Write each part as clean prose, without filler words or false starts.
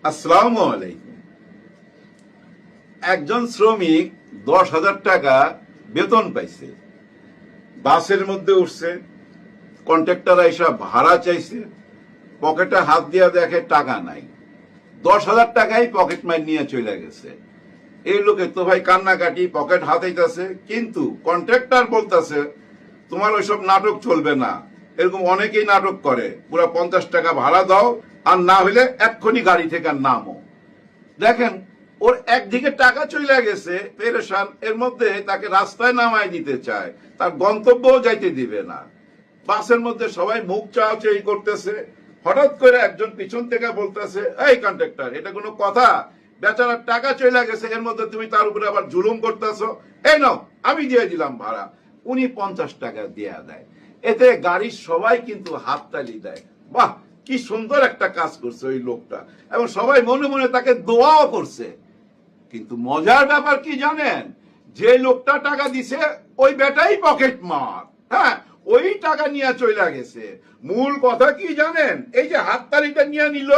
আসসালামু আলাইকুম। একজন শ্রমিক 10,000 টাকা বেতন পাইছে, বাসের মধ্যে উঠছে, কন্ট্রাক্টর এসে ভাড়া চাইছে, পকেটে হাত দিয়ে দেখে টাকা নাই, 10,000 টাকাই পকেট মার নিয়ে চলে গেছে। এই লোকে তো ভাই কান্নাকাটি, পকেট হাতাইতেছে, কিন্তু কন্ট্রাক্টর বলতেছে তোমার ওইসব নাটক চলবে না। এরকম অনেকেই নাটক করে, পুরো 50 টাকা ভাড়া দাও, আর না হলে এক্ষুনি গাড়ি থেকে নামো। দেখেন, ওর একদিকে টাকা চলে গেছে, পেরেশান, এর মধ্যে তাকে রাস্তায় নামাই দিতে চায়, তার গন্তব্যও যাইতে দিবে না। বাসের মধ্যে সবাই মুখ চাওয়াচাই করতেছে। হঠাৎ করে একজন পিছন থেকে বলতেছে, এই কন্ট্রাক্টর, এটা কোনো কথা? বেচারার টাকা চলে গেছে, এর মধ্যে তুমি তার উপরে আবার জুলুম করতেছো। এই নাও, আমি দিয়ে দিলাম ভাড়া। উনি 50 টাকা দিয়ে দেয়। এতে গাড়ির সবাই কিন্তু হাততালি দেয়, বাহ কি সুন্দর একটা কাজ করছে ওই লোকটা, এবং সবাই মনে মনে তাকে দোয়াও করছে। কিন্তু মজার ব্যাপার কি জানেন? যে লোকটা টাকা দিছে ওই বেটাই পকেট মার, হ্যাঁ, ওই টাকা নিয়ে চলে গেছে। মূল কথা কি জানেন? এই যে হাততালিটা নিয়ে নিল,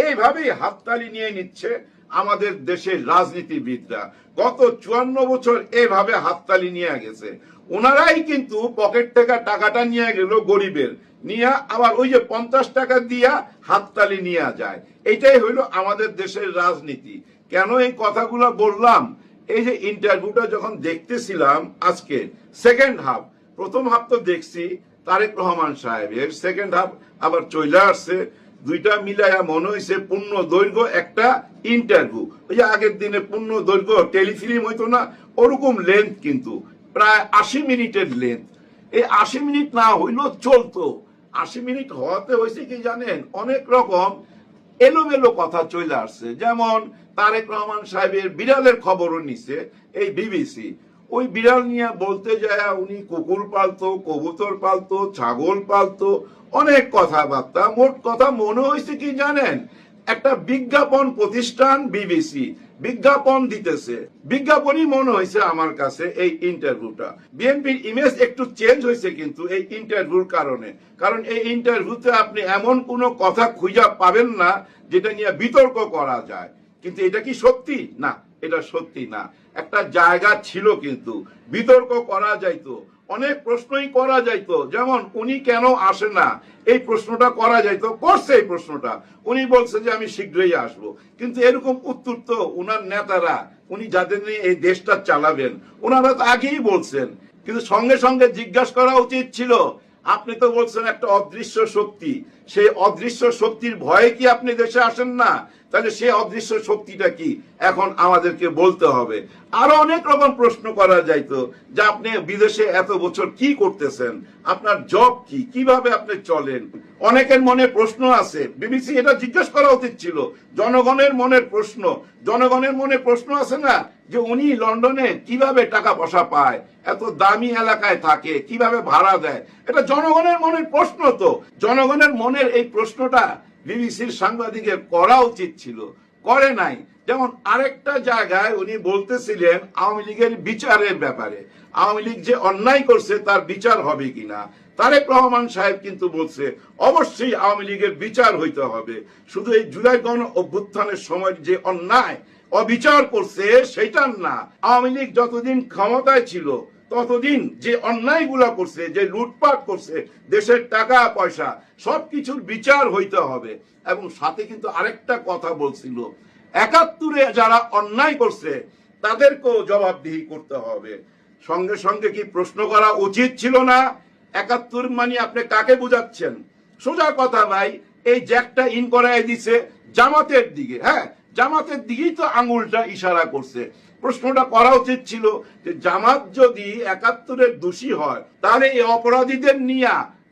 এইভাবেই হাততালি নিয়ে নিচ্ছে আমাদের দেশের রাজনীতিবিদরা। গত 54 বছর এইভাবে হাততালি নিয়ে গেছে। ওনারাই কিন্তু পকেট থেকে টাকাটা নিয়ে গেল গরিবের, নিয়ে আবার ওই যে 50 টাকা দিয়া হাততালি নিয়ে যায়। এটাই হইলো আমাদের দেশের রাজনীতি। কেন এই কথাগুলো বললাম? এই যে ইন্টারভিউটা যখন দেখতেছিলাম আজকে, সেকেন্ড হাফ, প্রথম হাফ তো দেখছি তারেক রহমান সাহেবের, সেকেন্ড হাফ আবার চলে আসছে, দুইটা মিলাইয়া মনে হয়েছে পূর্ণ দৈর্ঘ্য একটা ইন্টারভিউ। ওই যে আগের দিনে পূর্ণ দৈর্ঘ্য টেলিফিল্ম হইতো না, ওরকম লেন্থ, কিন্তু প্রায় 80 মিনিটের লেন্থ। এই 80 মিনিট না হইলেও চলতো। 80 মিনিট হওয়াতে হয়েছে কি জানেন? অনেক রকম এলোমেলো কথা চলে আসছে। যেমন তারেক রহমান সাহেবের বিড়ালের খবরও নিছে এই বিবিসি। ওই বিড়াল নিয়ে বলতে যায় উনি কুকুর পালতো, কবুতর পালতো, ছাগল পালতো, অনেক কথাবার্তা। মোট কথা মনে হয়েছে কি জানেন? একটা বিজ্ঞাপন প্রতিষ্ঠান বিবিসি বিজ্ঞাপন দিতেছে, বিজ্ঞাপনই মনে হয়েছে আমার কাছে এই ইন্টারভিউটা। বিএনপির ইমেজ একটু চেঞ্জ হয়েছে কিন্তু এই ইন্টারভিউর কারণে। কারণ এই ইন্টারভিউতে আপনি এমন কোনো কথা খুঁজে পাবেন না যেটা নিয়ে বিতর্ক করা যায়। কিন্তু এটা কি সত্যি? না, এটা সত্যি না। একটা জায়গা ছিল কিন্তু বিতর্ক করা যাইতো, অনেক প্রশ্নই করা যাইতো। যেমন উনি কেন আসে না, এই প্রশ্নটা করা যাইতো, করছে এই প্রশ্নটা। উনি বলছে যে আমি শীঘ্রই আসবো। কিন্তু এরকম উত্তর তো উনার নেতারা, উনি যাদের নিয়ে এই দেশটা চালাবেন, ওনারা তো আগেই বলছেন। কিন্তু সঙ্গে সঙ্গে জিজ্ঞাসা করা উচিত ছিল, আপনি তো বলছেন একটা অদৃশ্য শক্তি, সেই অদৃশ্য শক্তির ভয়ে কি আপনি দেশে আসেন না? তাহলে সেই অদৃশ্য শক্তিটা কি এখন আমাদেরকে বলতে হবে। আরো অনেক রকম প্রশ্ন করা যাইতো, যে আপনি বিদেশে এত বছর কি করতেছেন, আপনার জব কি, কিভাবে আপনি চলেন। অনেকের মনে প্রশ্ন আছে, বিবিসি এটা জিজ্ঞেস করা উচিত ছিল। জনগণের মনের প্রশ্ন, জনগণের মনে প্রশ্ন আছে না, যে উনি লন্ডনে কিভাবে টাকা পয়সা পায়, এত দামি এলাকায় থাকে, কিভাবে ভাড়া দেয়, এটা জনগণের মনের প্রশ্ন। তো জনগণের মনের এই প্রশ্নটা বিবিসির সাংবাদিকের করা উচিত ছিল, করে নাই। যেমন আরেকটা জায়গায় উনি বলতেছিলেন আওয়ামী লীগের বিচারের ব্যাপারে, আওয়ামী লীগ যে অন্যায় করছে তার বিচার হবে কিনা। তারেক রহমান সাহেব কিন্তু বলছে অবশ্যই আওয়ামী লীগের বিচার হইতে হবে। শুধু এই জুলাই গণ অভ্যুত্থানের সময় যে অন্যায় অবিচার করছে সেটার না, আওয়ামী লীগ যতদিন ক্ষমতায় ছিল ততদিন যে অন্যায়গুলা করছে, যে লুটপাট করছে, দেশের টাকা পয়সা সবকিছুর বিচার হইতে হবে। এবং সাথে কিন্তু আরেকটা কথা বলছিল, 71-এ যারা অন্যায় করছে তাদেরকেও জবাবদিহি করতে হবে। সঙ্গে সঙ্গে কি প্রশ্ন করা উচিত ছিল না? 71 মানে আপনি কাকে বুঝাচ্ছেন? সোজা কথা ভাই, এই জ্যাকটা ইন করাই দিছে জামাতের দিকে। হ্যাঁ, জামাতের দিকেই তো আঙুলটা ইশারা করছে। প্রশ্নটা করা উচিত ছিল যে জামাত যদি 71-এর দোষী হয়, তাহলে এই অপরাধীদের নিয়ে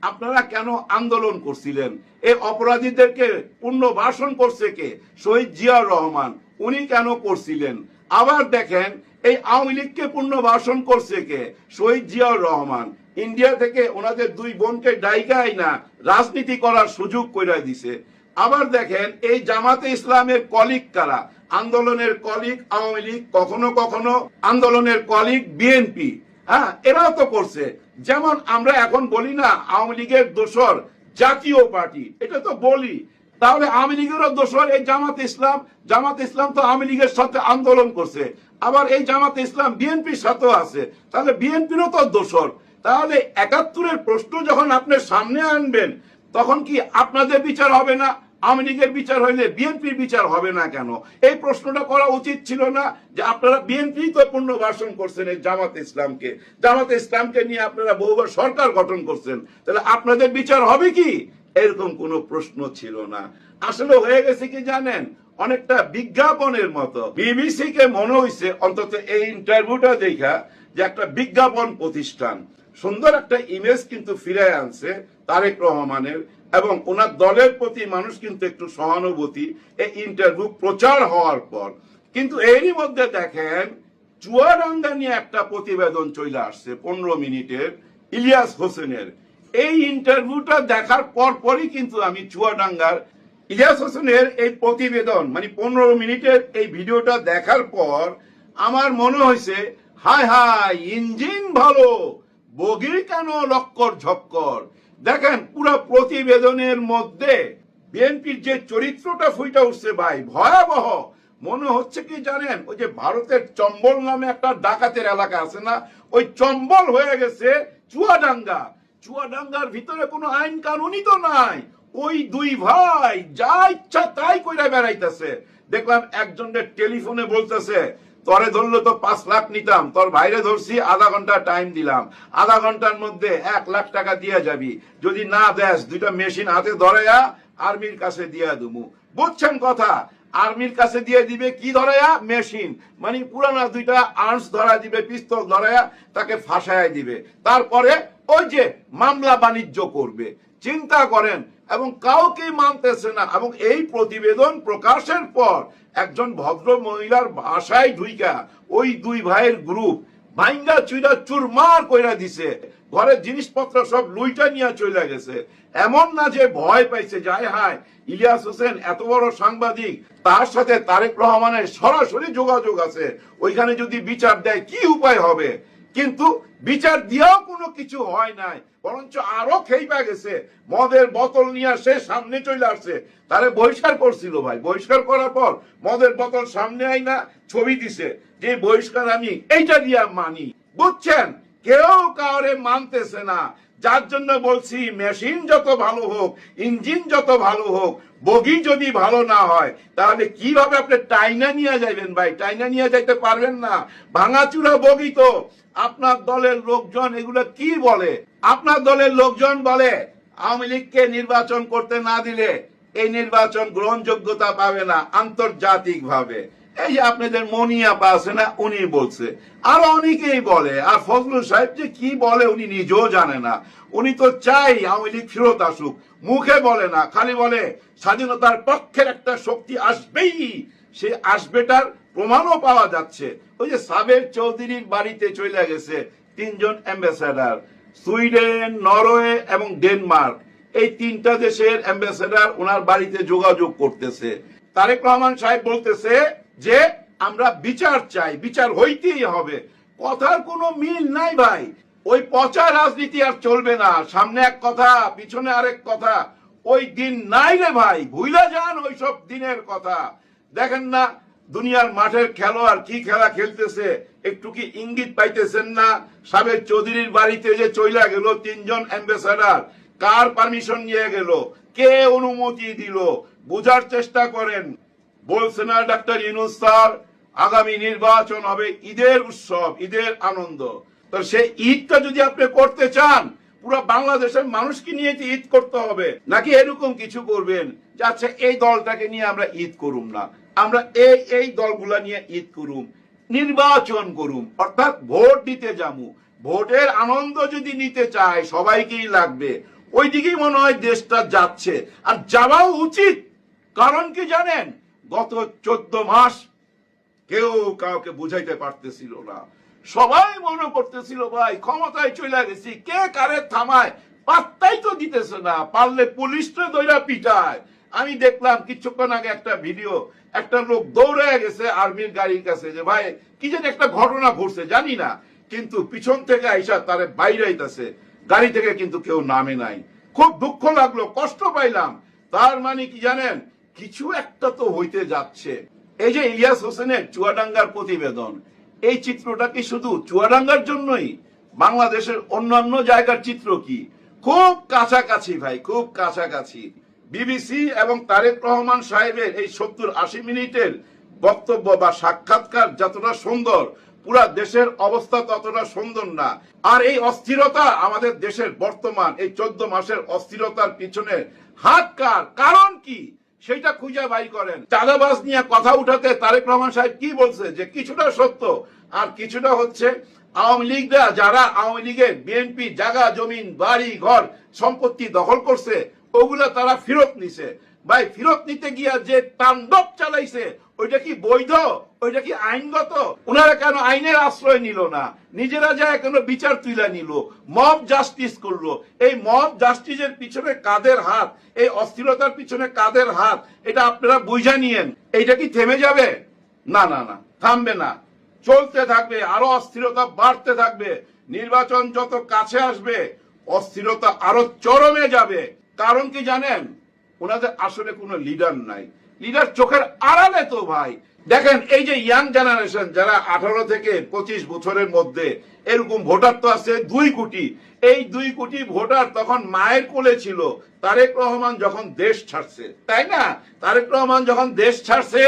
আপনারা কেন আন্দোলন করছিলেন? এই অপরাধীদেরকে পুনর্বাসন করছে কে? শহীদ জিয়াউর রহমান, উনি কেন করছিলেন? আবার দেখেন, এই আওয়ামী লীগকে পুনর্বাসন করছে কে? শহীদ জিয়াউর রহমান। ইন্ডিয়া থেকে ওনাদের দুই বোনকে ডাইকাই না রাজনীতি করার সুযোগ করে দিছে। আবার দেখেন, এই জামাতে ইসলামের কলিগ কারা? আন্দোলনের কলিগ আওয়ামী লীগ, কখনো কখনো আন্দোলনের কলিগ বিএনপি। হ্যাঁ, এরাও তো করছে। যেমন আমরা এখন বলি না আওয়ামী লীগের দোসর জাতীয় পার্টি, এটা তো বলি, তাহলে আওয়ামী লীগেরও দোষর এই জামাত ইসলাম। জামাত ইসলাম তো আওয়ামী লীগের সাথে আন্দোলন করছে, আবার এই জামাত ইসলাম বিএনপির সাথেও আছে, তাহলে বিএনপিরও তো দোষর। তাহলে ৭১-এর প্রশ্ন যখন আপনি সামনে আনবেন তখন কি আপনাদের বিচার হবে না? আওয়ামী লীগের বিচার হইলে বিএনপির বিচার হবে না কেন? এই প্রশ্নটা করা উচিত ছিল না? যে আপনারা বিএনপি তো পুনর্বাসন করছেন এই জামাত ইসলামকে, জামাত ইসলামকে নিয়ে আপনারা বহুবার সরকার গঠন করছেন, তাহলে আপনাদের বিচার হবে কি? এরকম কোনো প্রশ্ন ছিল না। আসলে হয়ে গেছে কি জানেন, অনেকটা বিজ্ঞাপনের মতো। বিবিসি কে মনে হয়েছে অন্তত এই ইন্টারভিউটা দেখা যে একটা বিজ্ঞাপন প্রতিষ্ঠান। সুন্দর একটা ইমেজ কিন্তু ফিরে আনছে তারেক রহমানের, এবং ওনার দলের প্রতি মানুষ কিন্তু একটু সহানুভূতি এই ইন্টারভিউ প্রচার হওয়ার পর। কিন্তু এরই মধ্যে দেখেন চুয়াডাঙ্গা নিয়ে একটা প্রতিবেদন চলে আসছে 15 মিনিটের ইলিয়াস হোসেনের। এই ইন্টারভিউটা দেখার পরই কিন্তু আমি চুয়াডাঙ্গার ইলিয়াস হোসেনের এই প্রতিবেদন মানে 15 মিনিটের এই ভিডিওটা দেখার পর আমার মনে হয়েছে, হায় হায়, ইঞ্জিন ভালো, বগি কেন লক্কর ঝক্কর। দেখেন পুরো প্রতিবেদনের মধ্যে বিএনপির যে চরিত্রটা ফুটে উঠছে ভাই, ভয়াবহ। মনে হচ্ছে কি জানেন, ওই যে ভারতের চম্বল নামে একটা ডাকাতের এলাকা আছে না, ওই চম্বল হয়ে গেছে চুয়াডাঙ্গা। চুয়াডাঙ্গার ভিতরে কোনো আইন কানুনই তো নাই, ওই দুই ভাই যা ইচ্ছা তাই কইরা বেড়াইতেছে। দেখলাম একজনের টেলিফোনে বলতেছে, তরে ধরলো তো 5 লাখ নিতাম, তোর ভাইরে ধরছি আধা ঘন্টা টাইম দিলাম, আধা ঘন্টার মধ্যে 1 লাখ টাকা দিয়ে যাবি, যদি না দেস 2টা মেশিন হাতে ধরাইয়া আর্মির কাছে দিয়ে দেবো। বুঝছেন কথা? আর্মির কাছে দিয়ে দিবে কি ধরাইয়া? মেশিন, মানে পুরানা 2টা আর্মস ধরা দিবে, পিস্তল ধরাইয়া তাকে ফাঁসায় দিবে, তারপরে ওই যে মামলা বাণিজ্য করবে। চিন্তা করেন, এবং কাউকে মানতেছে না। এবং এই প্রতিবেদন প্রকাশের পর একজন ভদ্র মহিলার ভাষায় ঢুইকা ওই দুই ভাইয়ের গ্রুপ ভাঙ্গা চুইরা চুরমার কইরা দিছে, ঘরের জিনিসপত্র সব লুইটা নিয়ে চলে গেছে। এমন না যে ভয় পাইছে, যায় হায় ইলিয়াস হোসেন এত বড় সাংবাদিক, তার সাথে তারেক রহমানের সরাসরি যোগাযোগ আছে, ওইখানে যদি বিচার দেয় কি উপায় হবে? কিন্তু বিচার দিয়েও কোনো কিছু হয় নাই, বরঞ্চ আরো খেইবা গেছে। মদের বোতল নিয়ে সে সামনে চলে আসছে, তারে বহিষ্কার করছিল ভাই। বহিষ্কার করার পর মদের বোতল সামনে আই না ছবি দিছে যে বহিষ্কার আমি এইটা দিয়া মানি। বুঝছেন? কেউ কাউরে মানতেছে না। যার জন্য বলছি, মেশিন যত ভালো হোক, ইঞ্জিন যত ভালো হোক, বগি যদি ভালো না হয় তাহলে কিভাবে আপনি টাইনা নিয়ে যাবেন ভাই? টাইনা নিয়ে যাইতে পারবেন না, ভাঙাচুরা বগি তো। আপনার দলের লোকজন এগুলো কি বলে? আপনার দলের লোকজন বলে আওয়ামী লীগকে নির্বাচন করতে না দিলে এই নির্বাচন গ্রহণযোগ্যতা পাবে না আন্তর্জাতিক ভাবে। এই যে আপনাদের মনিয়াপা আছে না, উনি বলছে, আর অনেকেই বলে। আর ফজলুল সাহেব যে কি বলে উনি নিজেও জানে না। উনি তো চাই আওয়ামী লীগ ফেরত আসুক, মুখে বলে না, খালি বলে স্বাধীনতার পক্ষের একটা শক্তি আসবেই। সে আসবেটার প্রমাণও পাওয়া যাচ্ছে। ওই যে সাবের চৌধুরীর বাড়িতে চলে গেছে 3 জন অ্যাম্বাসেডার, সুইডেন, নরওয়ে এবং ডেনমার্ক, এই 3টা দেশের অ্যাম্বাসেডার ওনার বাড়িতে যোগাযোগ করতেছে। তারেক রহমান সাহেব বলতেছে যে আমরা বিচার চাই, বিচার হইতেই হবে। কথার কোনো মিল নাই ভাই। ওই পচা রাজনীতি আর চলবে না, সামনে এক কথা পিছনে আরেক কথা। ওই দিন নাই রে ভাই, ভুইলা যান ওইসব দিনের কথা। দেখেন না দুনিয়ার মাঠের খেলোয়াড় কি খেলা খেলতেছে, একটু কি ইঙ্গিত পাইতেছেন না? সাবের চৌধুরীর বাড়িতে যে চইলা গেল 3 জন অ্যাম্বাসেডার, কার পারমিশন নিয়ে গেল, কে অনুমতি দিল? বোঝার চেষ্টা করেন। বলছে না ডাক্তার ইউনূস স্যার, আগামী নির্বাচন হবে ঈদের উৎসব, ঈদের আনন্দ। তো সেই ঈদটা যদি আপনি করতে চান, পুরো বাংলাদেশের মানুষকে নিয়ে ঈদ করতে হবে, নাকি এরকম কিছু করবেন যে আচ্ছা এই দলটাকে নিয়ে আমরা ঈদ করুম না, আমরা এই দলগুলা নিয়ে ঈদ করুম, নির্বাচন করুম, অর্থাৎ ভোট দিতে যাবো। ভোটের আনন্দ যদি নিতে চায় সবাইকেই লাগবে। ওই দিকেই মনে হয় দেশটা যাচ্ছে, আর যাওয়াও উচিত। কারণ কি জানেন, গত 14 মাস কেউ কাউকে বুঝাইতে পারতেছিল না। সবাই মনে করতেছিল ভাই ক্ষমতায় চলে গেছি, কে কারে থামায় পাত্তাই তো দিতেছে না, পারলে পুলিশটা দইরা পিটায়। আমি দেখলাম কিছুক্ষণ আগে একটা ভিডিও, একটা লোক দৌড়ে গেছে আর্মির গাড়ির কাছে যে ভাই কি যেন একটা ঘটনা ঘটছে জানি না, কিন্তু পিছন থেকে আইসা তারে বাইরে আইতাছে, গাড়ি থেকে কিন্তু কেউ নামে নাই। খুব দুঃখ লাগলো, কষ্ট পাইলাম। তার মানে কি জানেন, কিছু একটা তো হইতে যাচ্ছে। এই যে ইলিয়াস হোসেনের চুয়াডাঙ্গার প্রতিবেদন, এই চিত্রটা কি শুধু চুয়াডাঙ্গার জন্যই? বাংলাদেশের অন্যান্য জায়গার চিত্র কি? খুব কাছাকাছি ভাই, খুব কাছাকাছি। বিবিসি এবং তারেক রহমান সাহেবের এই 70-80 মিনিটের বক্তব্য বা সাক্ষাৎকার যতটা সুন্দর, পুরা দেশের অবস্থা ততটা সুন্দর না। আর এই অস্থিরতা, আমাদের দেশের বর্তমান এই 14 মাসের অস্থিরতার পিছনে হাত কার, কারণ কি, সেটা খুঁজে বাই করেন। চাঁদাবাজ নিয়ে কথা উঠাতে তারেক রহমান সাহেব কি বলছে, যে কিছুটা সত্য আর কিছুটা হচ্ছে আওয়ামী লীগরা, যারা আওয়ামী লীগের বিএনপি জায়গা জমিন বাড়ি ঘর সম্পত্তি দখল করছে, ওগুলা তারা ফেরত নিছে। ভাই, ফেরত নিতে গিয়া যে তাণ্ডব চালাইছে, ওইটা কি বৈধ? ওইটা কি আইনগত? ওনারা কেন আইনের আশ্রয় নিল না? নিজেরা যায় কেন বিচার তুলে নিল? মব জাস্টিস করলো। এই মব জাস্টিসের পিছনে কাদের হাত, এই অস্থিরতার পিছনে কাদের হাত, এটা আপনারা বুঝা নিয়েন। এইটা কি থেমে যাবে? না না না, থামবে না, চলতে থাকবে, আরো অস্থিরতা বাড়তে থাকবে। নির্বাচন যত কাছে আসবে, অস্থিরতা আরো চরমে যাবে। কারণ কি জানেন, ওনাদের আসলে কোনো লিডার নাই। লিডার চোখের আড়ালে তো ভাই। দেখেন, এই যে ইয়াং জেনারেশন, যারা 18 থেকে 25 বছরের মধ্যে, এরকম ভোটার তো আছে 2 কোটি। এই 2 কোটি ভোটার তখন মায়ের কোলে ছিল তারেক রহমান যখন দেশ ছাড়ছে, তাই না? তারেক রহমান যখন দেশ ছাড়ছে,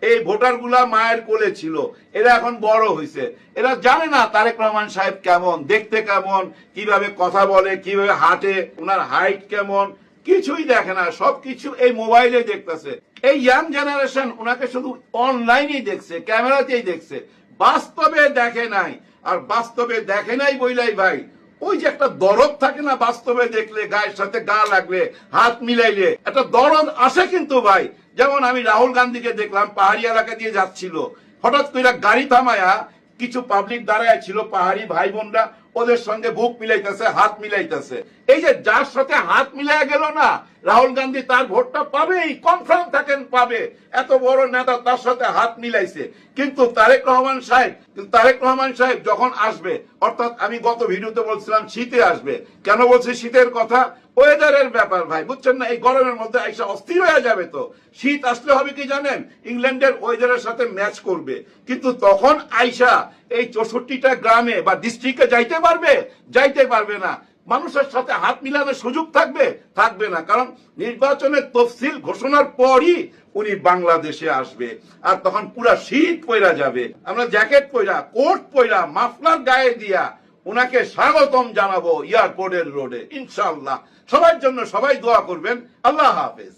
এই ভোটার গুলা মায়ের কোলে ছিল। এরা এখন বড় হয়েছে, এরা জানে না তারেক রহমান সাহেব কেমন দেখতে, কেমন কিভাবে কথা বলে, কিভাবে হাঁটে, ওনার হাইট কেমন, কিছুই দেখে না। সবকিছু এই মোবাইলে দেখতেছে। এই ইয়াং জেনারেশন ওনাকে শুধু অনলাইনেই দেখছে, ক্যামেরাতেই দেখছে, বাস্তবে দেখে নাই। আর বাস্তবে দেখে নাই বইলাই ভাই, ওই যে একটা দরদ থাকে না, বাস্তবে দেখলে, গায়ের সাথে গা লাগলে, হাত মিলাইলে একটা দরদ আসে কিন্তু ভাই। যেমন আমি রাহুল গান্ধীকে দেখলাম, পাহাড়ি এলাকা দিয়ে যাচ্ছিল, হঠাৎ করে গাড়ি থামায়া কিছু পাবলিক দাঁড়ায় ছিল, পাহাড়ি ভাই বোনরা, ওদের সঙ্গে বুক মিলাইতেছে, হাত মিলাইতেছে। এই যে যার সাথে হাত মিলাই গেল না, রাহুল গান্ধী তার ভোটটা পাবেই, কনফার্ম থাকেন পাবে। এত বড় নেতা তার সাথে হাত মিলাইছে। কিন্তু তারেক রহমান সাহেব যখন আসবে, অর্থাৎ আমি গত ভিডিওতে বলছিলাম শীতে আসবে। কেন বলছি শীতের কথা? ওয়েদারের ব্যাপার ভাই, বুঝছেন না? এই গরমের মধ্যে আইসা অস্থির হয়ে যাবে। তো শীত আসলে হবে কি জানেন, ইংল্যান্ডের ওয়েদারের সাথে ম্যাচ করবে। কিন্তু তখন আইসা এই 64টা গ্রামে বা ডিস্ট্রিক্টে যাইতে পারবে না। মানুষের সাথে হাত মিলানোর সুযোগ থাকবে না। কারণ নির্বাচনের তফসিল ঘোষণার পরই উনি বাংলাদেশে আসবে। আর তখন পুরা শীত পইরা যাবে। আমরা জ্যাকেট পইরা, কোট পইরা, মাফলার গায়ে দিয়া উনাকে স্বাগতম জানাবো এয়ারপোর্টের রোডে, ইনশাআল্লাহ। সবার জন্য সবাই দোয়া করবেন। আল্লাহ হাফেজ।